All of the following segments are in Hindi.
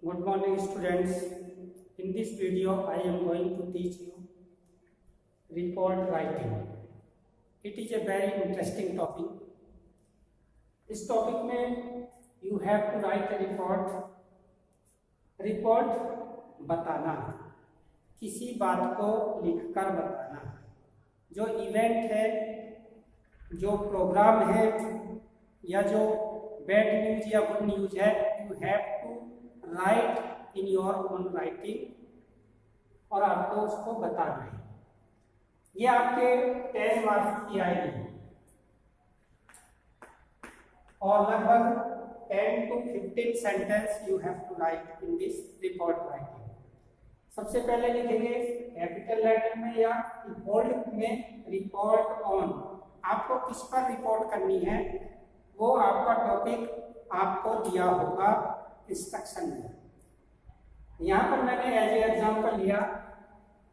Good morning, students. In this video, I am going to teach you report writing. It is a very interesting topic. इस टॉपिक में you have to write a report. Report बताना, किसी बात को लिखकर बताना, जो इवेंट है, जो प्रोग्राम है या जो बैड न्यूज या गुड न्यूज है, you have to write in your own writing और आपको उसको बताना है। ये आपके 10 मार्क्स की आएगी और लगभग 10 to 15 sentence you have to write in this report writing. सबसे पहले लिखेंगे कैपिटल लेटर में या बोल्ड में रिपोर्ट ऑन। आपको किस पर रिपोर्ट करनी है वो आपका टॉपिक आपको दिया होगा इंस्ट्रक्शन में। यहाँ पर मैंने एज ए एग्जाम्पल लिया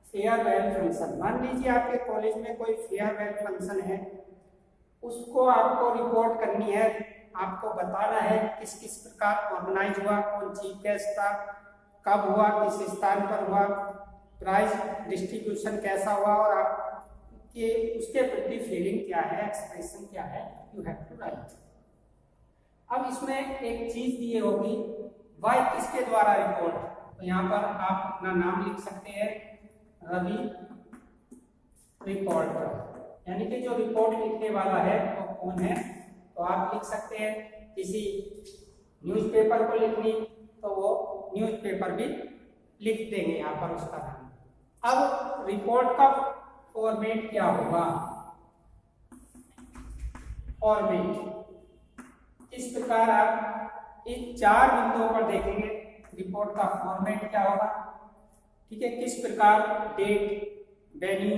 फेयरवेल फंक्शन। मान लीजिए आपके कॉलेज में कोई फेयरवेल फंक्शन है, उसको आपको रिपोर्ट करनी है, आपको बताना है किस किस प्रकार ऑर्गेनाइज हुआ, कौन चीफ गेस्ट था, कब हुआ, किस स्थान पर हुआ, प्राइज डिस्ट्रीब्यूशन कैसा हुआ और आपके उसके प्रति फीलिंग क्या है, एक्सप्रेशन क्या है, यू हैव टू राइट। अब इसमें एक चीज दी होगी वाई किसके द्वारा रिपोर्ट, तो यहाँ पर आप अपना नाम लिख सकते हैं, रवि रिपोर्टर, यानी कि जो रिपोर्ट लिखने वाला है वो कौन है। तो आप लिख सकते हैं किसी न्यूज़पेपर को लिखनी तो वो न्यूज़पेपर भी लिख देंगे यहाँ पर उसका नाम। अब रिपोर्ट का फॉर्मेट क्या होगा, फॉर्मेट इस प्रकार आप इन 4 बिंदुओं पर देखेंगे रिपोर्ट का फॉर्मेट क्या होगा। ठीक है, किस प्रकार, डेट, वेन्यू,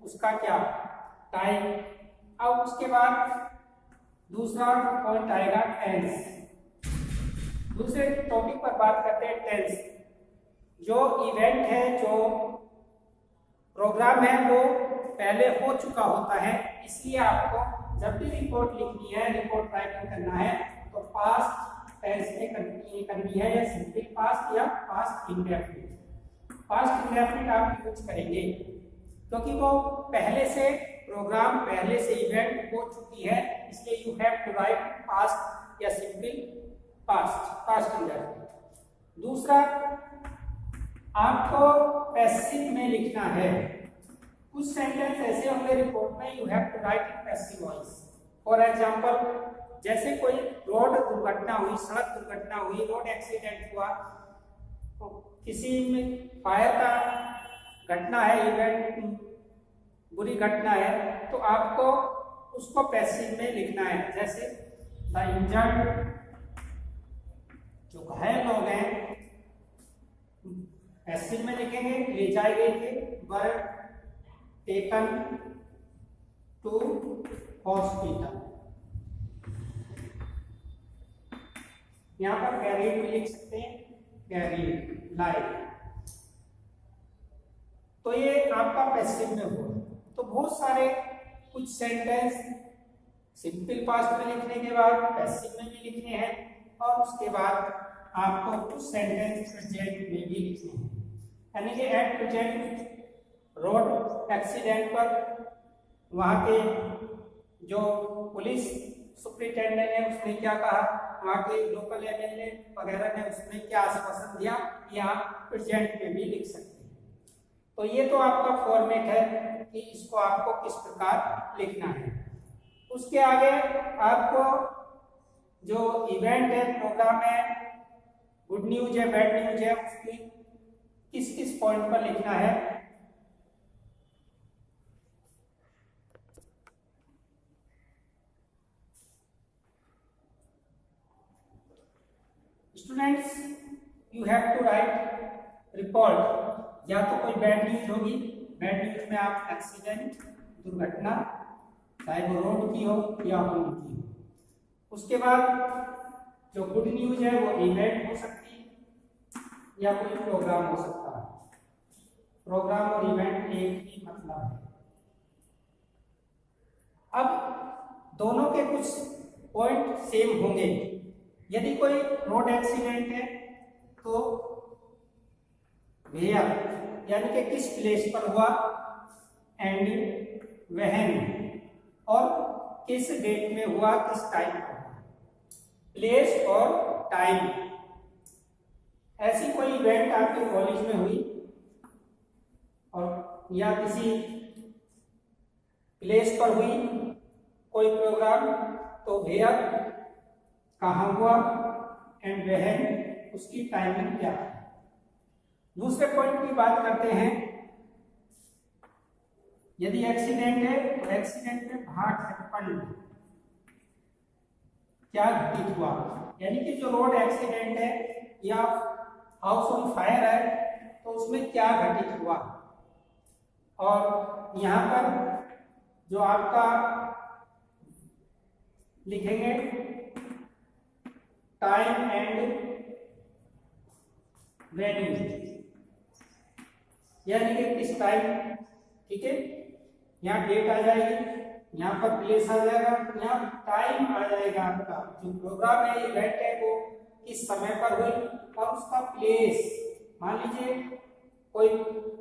उसका क्या टाइम। अब उसके बाद दूसरा पॉइंट आएगा टेंस। दूसरे टॉपिक पर बात करते हैं टेंस। जो इवेंट है, जो प्रोग्राम है वो पहले हो चुका होता है, इसलिए आपको जब भी रिपोर्ट लिखनी है, रिपोर्ट राइटिंग करना है तो पास्ट टेंस में करनी है या सिंपल पास्ट या पास्ट इंडेफिनिट। पास्ट इंडेफिनिट आप यूज करेंगे क्योंकि वो पहले से प्रोग्राम, पहले से इवेंट हो चुकी है, इसलिए you have to write past या सिंपल पास्ट इंडेफिनिट। दूसरा, आपको पैसिव में लिखना है। कुछ सेंटेंस ऐसे होंगे रिपोर्ट में, you have to write in passive voice. For example, जैसे कोई रोड दुर्घटना हुई, सड़क दुर्घटना हुई, रोड एक्सीडेंट हुआ, तो किसी में फायर का घटना है, इवेंट बुरी घटना है, तो आपको उसको पैसिव में लिखना है। जैसे द इंजर्ड, जो घायल लोग हैं, पैसिव में लिखेंगे, ले जाए गए थे, वर टेकन टू हॉस्पिटल। यहाँ पर कैरिड भी लिख सकते हैं, कैरिड लाइक। तो ये आपका पैसिव में हुआ। तो बहुत सारे कुछ सेंटेंस सिंपल पास्ट में लिखने के बाद पैसिव में भी लिखने हैं और उसके बाद आपको कुछ सेंटेंस प्रेजेंट में भी लिखने हैं। यानी कि एट प्रेजेंट रोड एक्सीडेंट पर वहाँ के जो पुलिस सुपरिटेंडेंट है उसने क्या कहा, वहाँ के लोकल एमएलए वगैरह ने उसने क्या आश्वासन दिया, यहाँ प्रेजेंट में भी लिख सकते हैं। तो ये तो आपका फॉर्मेट है कि इसको आपको किस प्रकार लिखना है। उसके आगे आपको जो इवेंट है, प्रोग्राम है, गुड न्यूज है, बैड न्यूज है, उसकी किस किस पॉइंट पर लिखना है। Students, you have to write report. या तो कोई बैड न्यूज होगी, बैड न्यूज में आप एक्सीडेंट, दुर्घटना, चाहे वो रोड की हो या होम की हो। उसके बाद जो गुड न्यूज है वो इवेंट हो सकती है या कोई प्रोग्राम हो सकता है। प्रोग्राम और इवेंट एक ही मतलब है। अब दोनों के कुछ पॉइंट सेम होंगे। यदि कोई रोड एक्सीडेंट है तो वेयर यानी कि किस प्लेस पर हुआ, एंड व्हेन और किस डेट में हुआ, किस टाइम पर हुआ। प्लेस और टाइम, ऐसी कोई इवेंट आपके कॉलेज में हुई और या किसी प्लेस पर हुई कोई प्रोग्राम, तो वेयर कहाँ हुआ, एंड व्हेन उसकी टाइमिंग क्या है। दूसरे पॉइंट की बात करते हैं, यदि एक्सीडेंट है तो एक्सीडेंट में व्हाट हैपेंड, क्या घटित हुआ, यानी कि जो रोड एक्सीडेंट है या हाउस ऑन फायर है तो उसमें क्या घटित हुआ। और यहाँ पर जो आपका लिखेंगे टाइम एंड वेन्यू, यानी कि किस टाइम, ठीक है, यहाँ डेट आ जाएगी, यहाँ पर प्लेस आ जाएगा, यहाँ टाइम आ जाएगा। आपका जो प्रोग्राम है, इवेंट है, वो किस समय पर हुई और उसका प्लेस, मान लीजिए कोई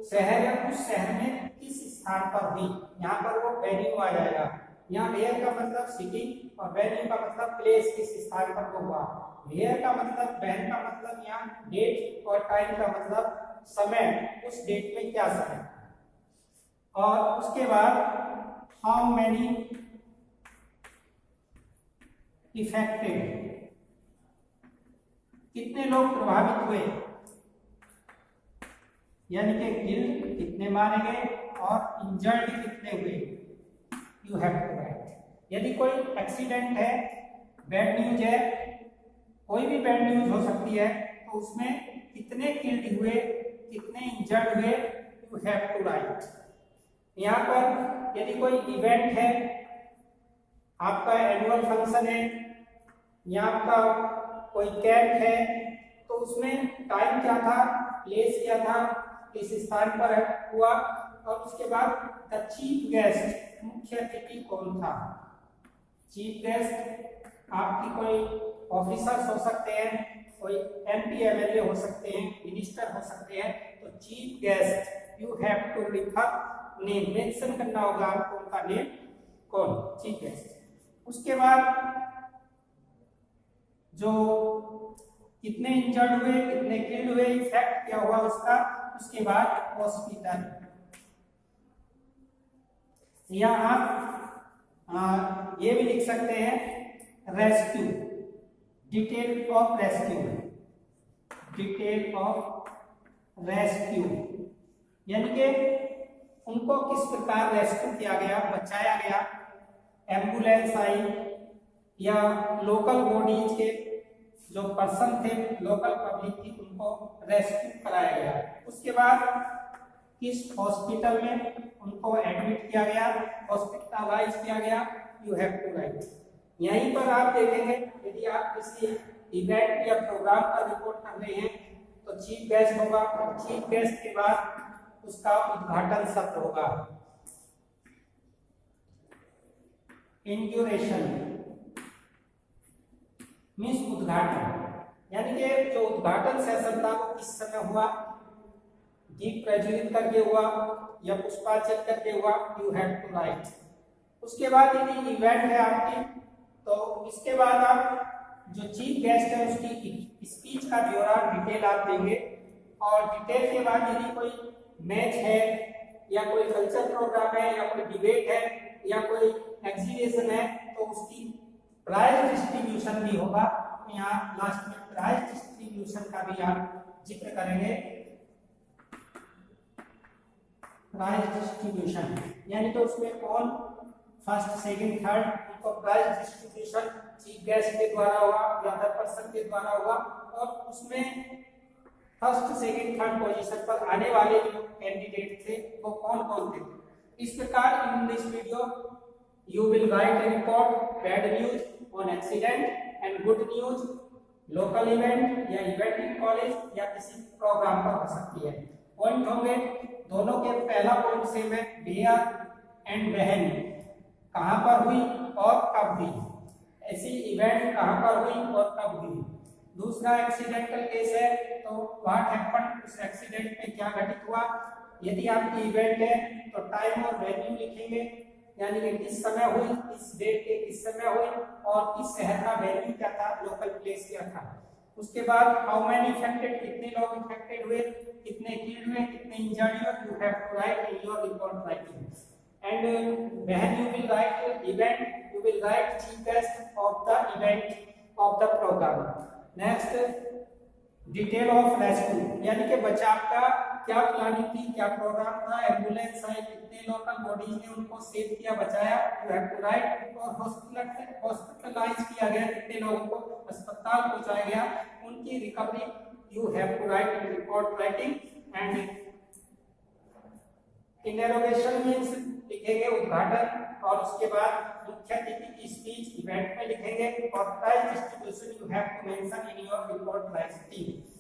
शहर है, उस शहर में किस स्थान पर हुई, यहाँ पर वो वेन्यू आ जाएगा। यहाँ वेयर का मतलब सिटी और वेन्यू का मतलब प्लेस, किस स्थान पर वो हुआ। वेयर का मतलब, वैन का मतलब यहाँ डेट और टाइम का मतलब समय, उस डेट में क्या समय। और उसके बाद हाउ मैनी इफेक्टेड, कितने लोग प्रभावित हुए, यानी कि किल कितने मारे गए और इंजर्ड कितने हुए। You have to write. यदि कोई एक्सीडेंट है, बैड न्यूज है, कोई भी बैड न्यूज हो सकती है, तो उसमें कितने किल्ड हुए, कितने इंजर्ड हुए, यू हैव टू राइट। यहाँ पर यदि कोई इवेंट है, आपका एनुअल फंक्शन है या आपका कोई कैंप है, तो उसमें टाइम क्या था, प्लेस क्या था, किस स्थान पर हुआ, और उसके बाद द चीफ गेस्ट, मुख्य अतिथि कौन था। चीफ गेस्ट आपकी कोई ऑफिसर्स हो सकते हैं, कोई एमपी एमएलए हो सकते हैं, मिनिस्टर हो सकते हैं। तो chief guest you have to refer name, mention करना होगा आपको उनका नेम, कौन, चीफ गेस्ट। उसके बाद जो कितने इंजर्ड हुए, कितने किल्ड हुए, इफेक्ट क्या हुआ उसका। उसके बाद हॉस्पिटल, या आप ये भी लिख सकते हैं rescue, detail of rescue, detail of rescue, यानी कि उनको किस प्रकार रेस्क्यू किया गया, बचाया गया। एम्बुलेंस आई या लोकल बॉडीज के जो पर्सन थे, लोकल पब्लिक थी, उनको रेस्क्यू कराया गया। उसके बाद किस हॉस्पिटल में उनको एडमिट किया गया, हॉस्पिटलाइज किया गया। You have to write. यहीं पर आप देखेंगे, यदि आप किसी इवेंट या प्रोग्राम का रिपोर्ट कर रहे हैं तो चीफ गेस्ट होगा, चीफ गेस्ट के बाद उसका उद्घाटन सत्र होगा, इनॉग्रेशन मीन्स उद्घाटन, यानी कि जो उद्घाटन सेशन था वो किस समय हुआ, दीप प्रज्वलित करके हुआ या पुष्पार्चन करके हुआ। You have to write. उसके बाद यदि इवेंट है आपकी, तो इसके बाद आप जो चीफ गेस्ट है उसकी स्पीच का ब्यौरा डिटेल आप देंगे, और डिटेल के बाद यदि कोई मैच है या कोई कल्चर प्रोग्राम है या कोई डिबेट है या कोई एग्जीबिशन है, तो उसकी प्राइज डिस्ट्रीब्यूशन भी होगा। यहाँ लास्ट में प्राइज डिस्ट्रीब्यूशन का भी आप जिक्र करेंगे। प्राइज डिस्ट्रीब्यूशन यानी तो उसमें कौन फर्स्ट सेकंड थर्ड, उनको प्राइज डिस्ट्रीब्यूशन चीफ गेस्ट के द्वारा होगा या अदर पर्सन के द्वारा होगा, और उसमें फर्स्ट सेकंड थर्ड पोजीशन पर आने वाले जो कैंडिडेट थे वो कौन कौन थे। इस प्रकार in this video you will write a report, bad news on accident and good news local event या event in college या किसी प्रोग्राम पर हो सकती है। पॉइंट होंगे दोनों के, पहला पॉइंट सेम है, वेयर एंड व्हेन, कहां पर हुई और कब हुई, ऐसी इवेंट कहां पर हुई और कब हुई। दूसरा एक्सीडेंटल केस है तो व्हाट हैपेंड, उस एक्सीडेंट में क्या घटित हुआ। यदि आपकी इवेंट है तो टाइम और वेन्यू लिखेंगे, यानी कि किस समय हुई, किस डेट के किस समय हुई और इस शहर का वेन्यू क्या था, लोकल प्लेस क्या था। उसके बाद हाउ मेनी इफेक्टेड, कितने लोग इफेक्टेड हुए, कितने किल्ड हुए, कितने इंजर्ड हुए, you have to write in your report writing. And when you will write event, you will write chiefest of the event of the program. Next detail of rescue, यानी कि बचाव का क्या प्लानिंग थी, क्या प्रोग्राम था, एम्बुलेंस आई, कितने लोकल बॉडीज ने उनको सेव किया, बचाया, यू हैव टू राइट। और हॉस्पिटलाइज किया गया, कितने लोगों को अस्पताल पहुंचाया गया, उनकी recovery, you have to write in report writing. And interrogation means लिखेंगे उद्घाटन, और उसके बाद मुख्य अतिथि की स्पीच इवेंट में लिखेंगे, और prize distribution you have to mention in your report writing.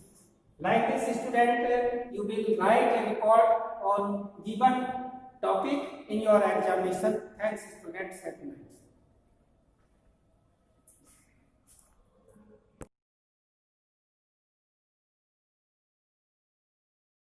Like this student, you will write a report on given topic in your examination. Thanks students. Happy night.